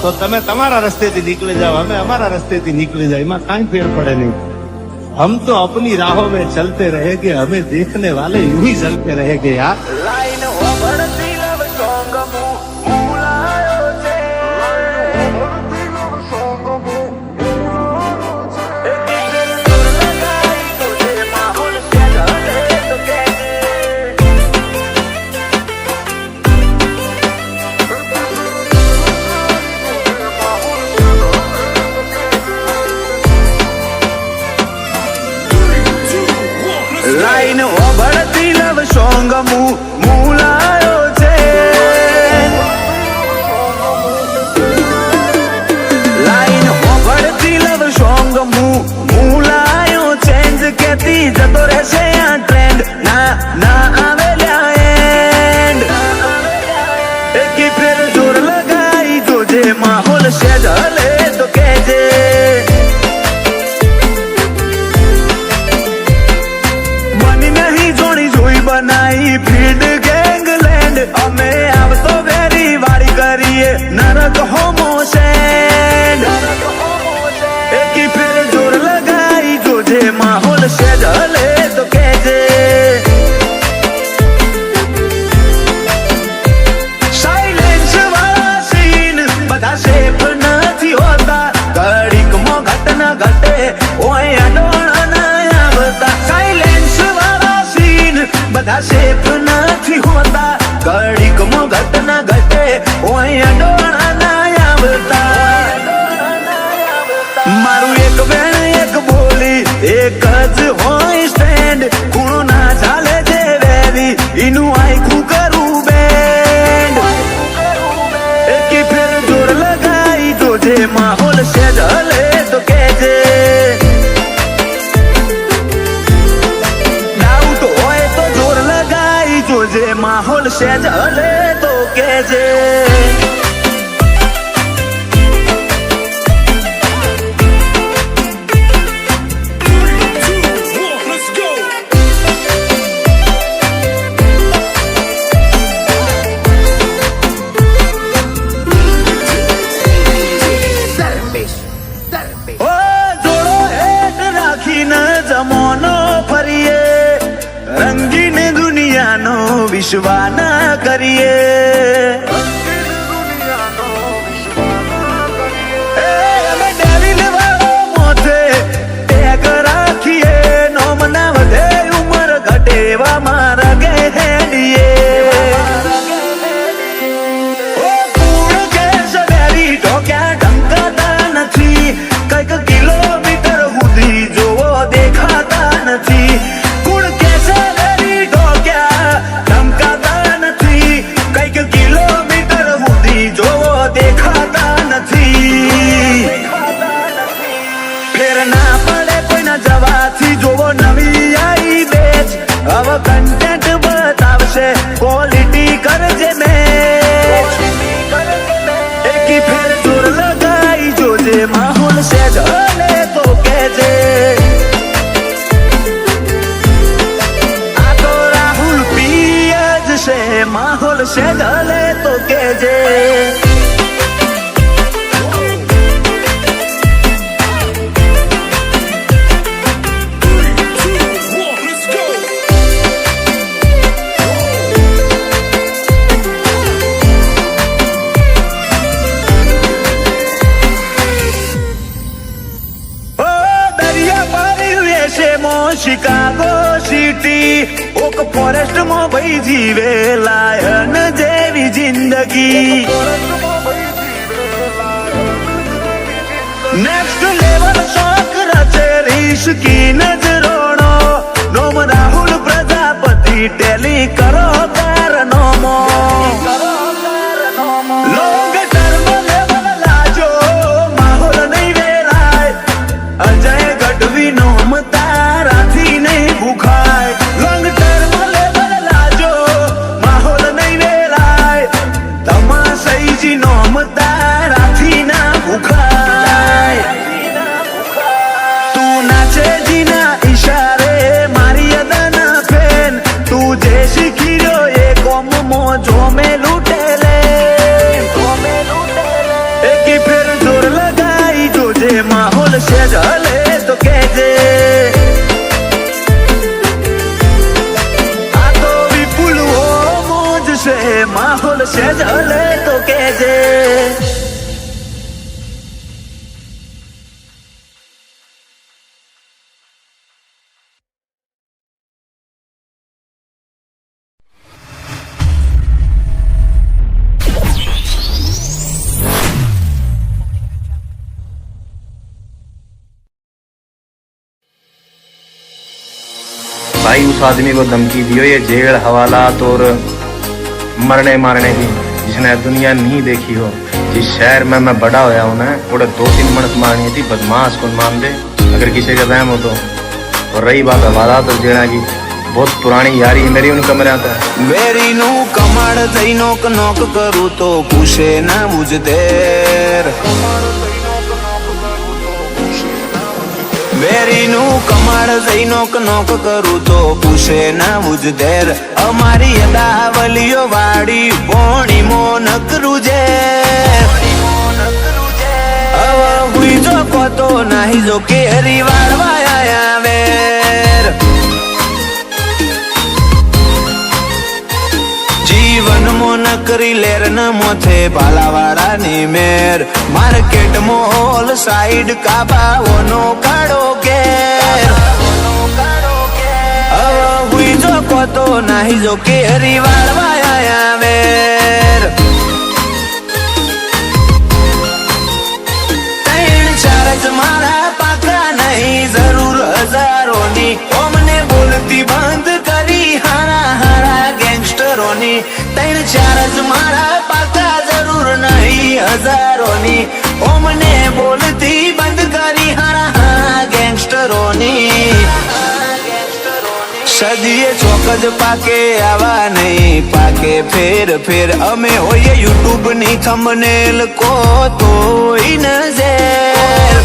तो તમે તમારા રસ્तेથી निकले जाओ, हमें हमारा रस्तेથી निकले जाए, એમાં કાંઈ ફેર પડે નહીં. हम तो अपनी राहों में चलते रहेंगे, हमें देखने वाले यूं ही चलते रहेंगे यार. લાઈન ઓબળતી લવ સોંગ મૂલાયો છે. એક દિલ સુર લગાઈ તુજે માહોલ સે ઢલે તો કહેજે. લાઈન ઓબળતી લવ સોંગ મૂલાયો છે. લાઈન ઓબળતી લવ સોંગ મૂલાયો ચેન્જ કેતી જતો રહેશે આ ટ્રેન્ડ ના ના આવેલા એન્ડ. એકી ફેર જોર લગાઈ જોજે માહોલ સે ઢલે તો કહેજે. બનાઈ ફીડ ગેંગલેન્ડ અમે આવતો વેરી વાળી કરીએ નરક હોમો સેન્ડ. એકી ફેર જોર લગાઈ જોજે માહોલ સે ઢલે તો કહેજે. સાયલેન્સ વાળા સીન બધા સેફ નથી હોતા, ઘડીકમાં ઘટના ઘટે ઓય અડોણા ના આવતા. સાયલેન્સ બધા સેફ નથી હોતા, ઘડીકમાં ઘટના ઘટે ઓય અડોણા ના આવતા. મારું એક બેન એક બોલી એક જ હોય સ્ટેન્ડ, ખૂણો ના ચાલે જે વેરી એનું આખું કરું બેન્ડ. એકી ફેર જોર લગાઈ જોજે માહોલ સે ઢલે તો કહેજે. જોજે માહોલ સે ઢલે તો કહેજે. જોડો હેઠ રાખીને જમોનો ફરીએ, રંગીન દુનિયાનો વિશ્વા ના કરીએ. અમે ડેવિલ વાળો મોથે ટેગ રાખીએ, નોમ ના વધે ઉમર ઘટેવા મારા ગેડીએ. પૂર્ણ કેસ વેરી ઢોક્યા ઢંકાતા નથી, કઈક કિલોમીટર સુધી જોવો દેખાતા નથી. જવાથી જોવો નવી આઈ બેચ, હવે કન્ટેન્ટ બતાવશે ક્વોલિટી કરજે મેચ. એકી ફેર જોર લગાઈ જોજે માહોલ સે ઢલે તો કહેજે. આ તો રાહુલ પીએજ છે માહોલ સે ઢલે તો કહેજે. શિકાગો સિટી ઓક ફોરેસ્ટ માં ભાઈ જીવે લાયન જેવી જિંદગી. નેક્સ્ટ લેવલ શોખ રચે રિસ્કી નજરોનો, નોમ રાહુલ પ્રજાપતિ ટેલી કરો કારનોમો. લોંગ ટર્મ લેવલ લાજો માહોલ નહીં વેરાય, અજય ગઢવી નોમ તારાથી નહીં ભૂખાય. લોંગ ટર્મ લેવલ લાજો માહોલ નહીં વેરાય, તમાસઈજી નોમ તારાથી ના ભૂખાય. તું નાચે જીના ઈશારે મારી અદના ફેન, તું જે શીખી રહ્યો એ કોમમાં જો મેં લૂટે લે. એકી મોજ હલે તો કેજે, આ તો વિપુલ હો મોજ છે, માહોલ છે જ હલે તો કેજે. भाई उस आदमी को धमकी दियो ये जेल हवालात और मरने मारने की, जिसने दुनिया नहीं देखी हो. जिस शहर में मैं बड़ा होया हूं ना, थोड़े 2-3 मिनट मारनी थी, बदमाश कौन मान दे अगर किसी का वहम हो तो. और रही बात हवालात और जेल की, बहुत पुरानी यारी है मेरी उन कमरे आता है. વેરી નું કમાડ થઈ નોક નોક કરું તો પૂછે ના મુજ દેર, વેરી નું કમાડ થઈ નોક નોક કરું તો પૂછે ના મુજ દેર. અમારી દાવલીઓ વાડી પોણી મોન કરું જે, હવે હુઈ જો કોતો નાહી જો કેરી વાળવા આયા વેર. જીવન મોન કરી લેર ન મોથે ભાલાવાળા ની મેર, માર્કેટ મોલ સાઈડ કાબાઓનો કાળો ઘેર. હવે હુઈ જો કોતો નાહી જો કેરી વાળવા આયા વેર. 3-4 જ મારા પાકા નહીં, જરૂર હજારોની, ઓમને બોલતી બંધ કરી હારા હારા ગેંગસ્ટરોની. 3-4 જ મારા પાકા, જરૂર નહીં હજારોની, ઓમને બોલતી બંધ કરી હારા હારા ગેંગસ્ટરોની. સદીએ ચોક જ પાકે આવા નહીં પાકે ફેર ફેર, અમે હોઈએ યુટ્યુબ ની થંબનેલ કો તોય નજર.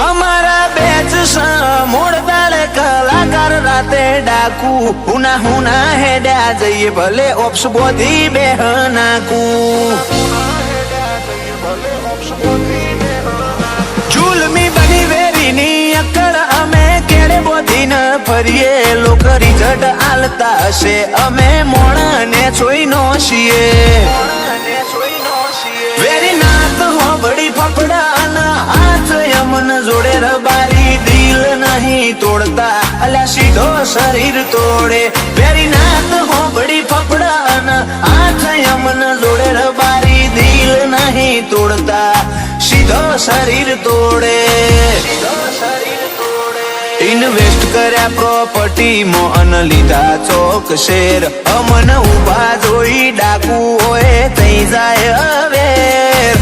અમારા બેચ મોડદાળ કલાકાર રાતે ડાકુ, હુના હુના હેડ્યા જઈએ ભલે ઓપ્સ બોધી બેહનાકુ. જુલમી બની વેરીની અકળ અમે કેળે બોધી ન ફરીએ, લોકરી જડ આલતા હશે અમે મોણાને છોઈ નો છીએ. વેરી નાત હોબડી ફફડા હાથ યમન જોડે રબારી, દિલ નહીં તોડતા અલ્યા સીધો શરીર તોડે. વેરી નાત હોબડી ફફડા હાથ યમન જોડે રબારી, દિલ નહીં તોડતા સીધો શરીર તોડે. ઇન્વેસ્ટ કર્યા પ્રોપર્ટી મોહન લીધા ચોક શેર, અમન ઉભા જોઈ ડાકુ હોય થઈ જાય અવેર.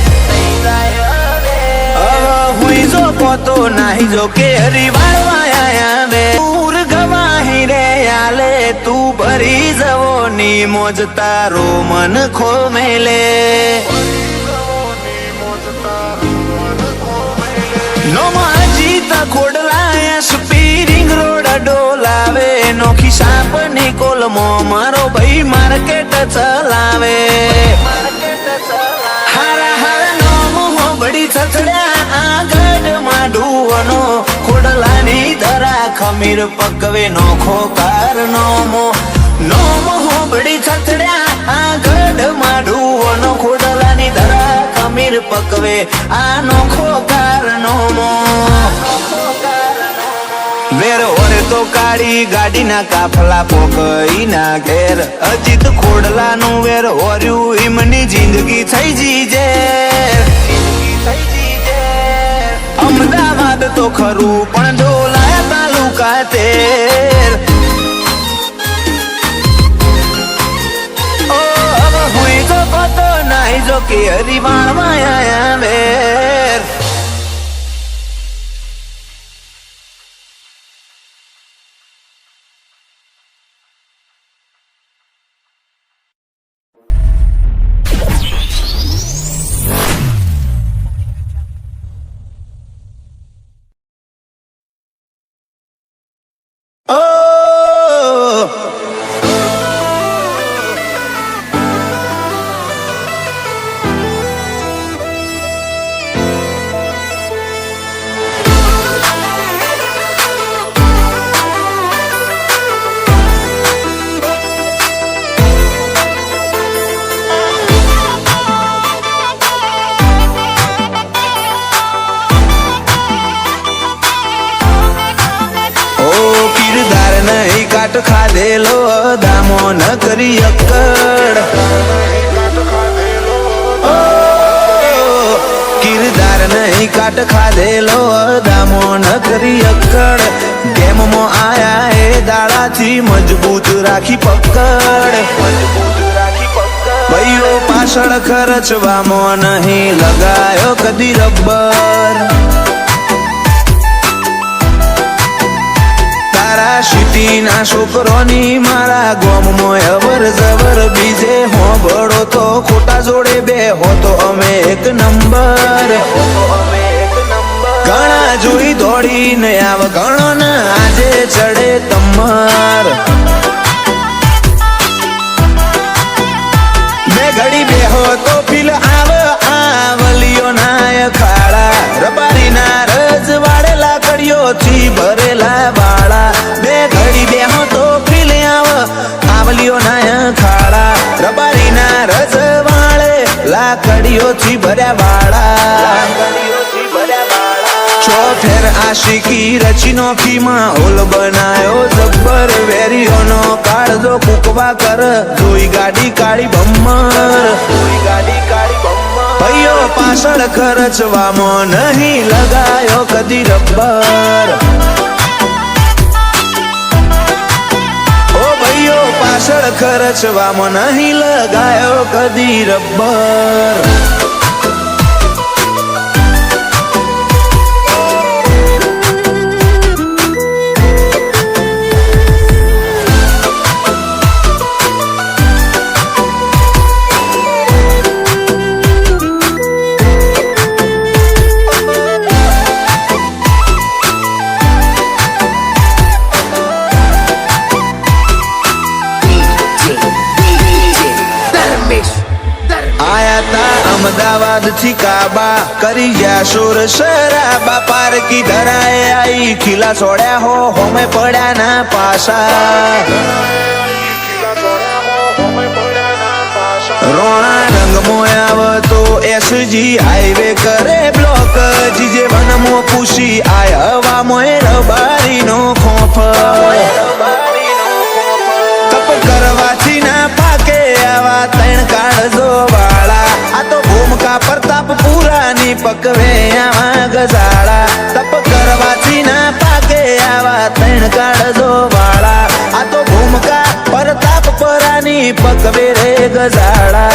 હવે હુઈ જો પોતો નાહી જો કેરી વાળવા આયા બે, દૂર ગવાહી રે આલે તું ભરી જવો ની મોજ તારો મન ખો મેલે. નો માજી ખોડલા સ્પીરિંગ રોડ ડોલાવે, નોખી સાપ ની કોલમો મારો ભાઈ માર્કેટ ચલાવે. હારા હારા નોમ હોબડી છછડ્યા આગળ માંડુવનો, ખોડલાની ધરા ખમીર પકવે નોખો કારનોમો. નોમ હોબડી છછડ્યા આગળ માંડુવનો, ખોડલાની ધરા ખમીર પકવે આ નોખો કારનોમો. વેર ઓરે તો કાળી ગાડીના કાફલા પોકઈ ના ઘેર, અજીત ખોડલા નું વેર ઓર્યું ઈમની જિંદગી થઈ જીજે. અમદાવાદ તો ખરું પણ ઢોલાયા તાલુકા તેર. ઓ હવે હુઈ તો પતો નાહી જો કે હરિવાણમાં આયા વેર. કાટ ખાધેલો દામો ન કરી અક્કડ કિરદાર નહીં કાટ ખાધેલો દામો ન કરી અક્કડ ગેમમાં આયા એ દાડાથી મજબૂત રાખી પકડ ભાઈઓ પાછળ ખર્ચવામાં નહીં લગાયો કદી રબ્બર તારા સિટીના છોકરોની મારા ગોમમાં અવર જવર બીજે હોબળો તો ખોટા જોડે બે હો તો અમે એક નંબર ઘણા જોઈ દોડીને આવ ઘણો ને આજે ચડે તમાર બે ઘડી બેહો તો ફીલ આવલિયો નાય ખાડા રબારી ના રજ વાળેલા કડીઓથી ભરેલા વાળા બે ઘડી બેહો તો ફીલ આવલિયો નાય ખાડા રબારી ના રજ વાળેલા કડીઓથી ભર્યા વાળા છો ફેર આશિકી રચી નોખી માહોલ બનાયો જબ્બર વેરીઓનો કાળજો કુકવા કર જોઈ ગાડી કાળી બમ્મર ભાઈઓ પાછળ ખર્ચવામાં નહીં લગાયો કદી રબ્બર ઓ ભાઈઓ પાછળ ખર્ચવામાં નહીં લગાયો કદી રબ્બર અમદાવાદ થી કાબા કરી ગયા શોર શરાબા પારકી ધરાએ આઈ ખીલા છોડ્યા હો હોમે પડ્યા ના પાસા રોણા રંગ મોયાવ તો એસજી હાઈવે કરે બ્લોક જીજે વનમો પૂછી આય હવા મોય રબારી નો ખોફ તપ કરવાથી ના પાકે આવા ત્રણ કાળજો વાળા આ તો ભૂમકા પ્રતાપ પુરાની પકવે આવા ગજાળા તપ કરવાથી ના પાકે આવા ત્રણ કાળજો વાળા આ તો ભૂમકા પ્રતાપ પુરાની પકવે રે ગજાળા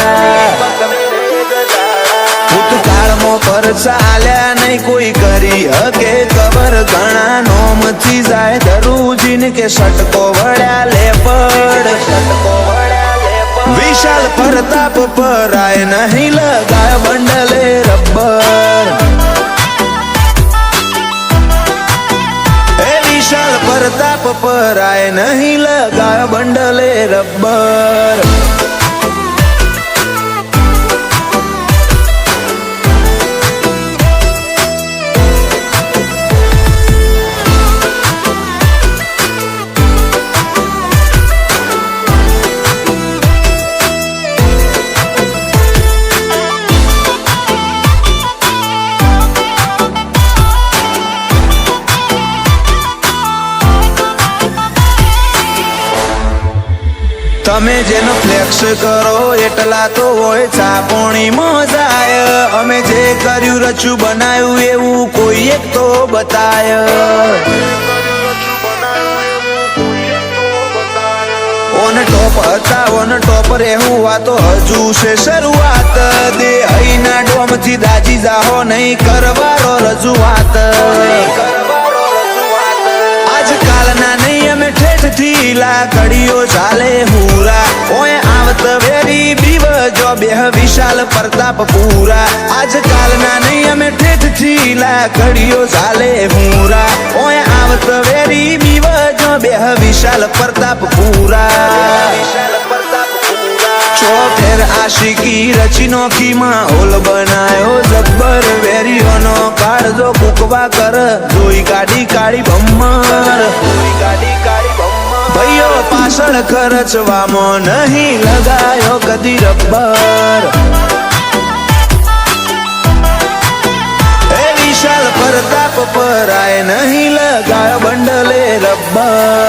ભૂતકાળમાં પર ચાલ્યા નહીં કોઈ કરી હકે કબર ઘણા નોમથી જાય દરુજીન કે સટકો વળ્યા લેપડ વિશાલ પ્રતાપ પરાય નહીં લગાય બંડલે રબ્બર એ વિશાલ પ્રતાપ પરાય નહીં લગાય બંડલે રબ્બર તમે જેનો ફ્લેક્સ કરો એટલા તો હોય ચાપોણી મજાય અમે જે કર્યું રચ્યું બનાવ્યું એવું કોઈ એક તો બતાય ઓન ટોપ હતા ઓન ટોપ રહેવું આ તો હજુ છે શરૂઆત દે હઈના ડોમથી દાજી જાહો નહીં કરવારો રજૂઆત આજકાલના નહીં અમે ઠેઠથી લાકડીઓ ચાલે હુરા ઓય આવત વેરી બીવ જો બેહ વિશાલ પ્રતાપ પૂરા આજકાલના નહીં અમે ઠેઠથી લાકડીઓ ચાલે હુરા ઓય આવત વેરી બીવ જો બેહ વિશાલ પ્રતાપ પૂરા છો ફેર આશિકી રચી નોખી માહોલ બનાયો જબ્બર વેરીઓનો કાળજો કુકવા કર જોઈ ગાડી કાળી બમ્મર ભાઈઓ પાછળ ખર્ચવામાં નહીં લગાયો કદી રબ્બર એ વિશાલ પ્રતાપ પરાય નહીં લગાયો બંડલે રબ્બર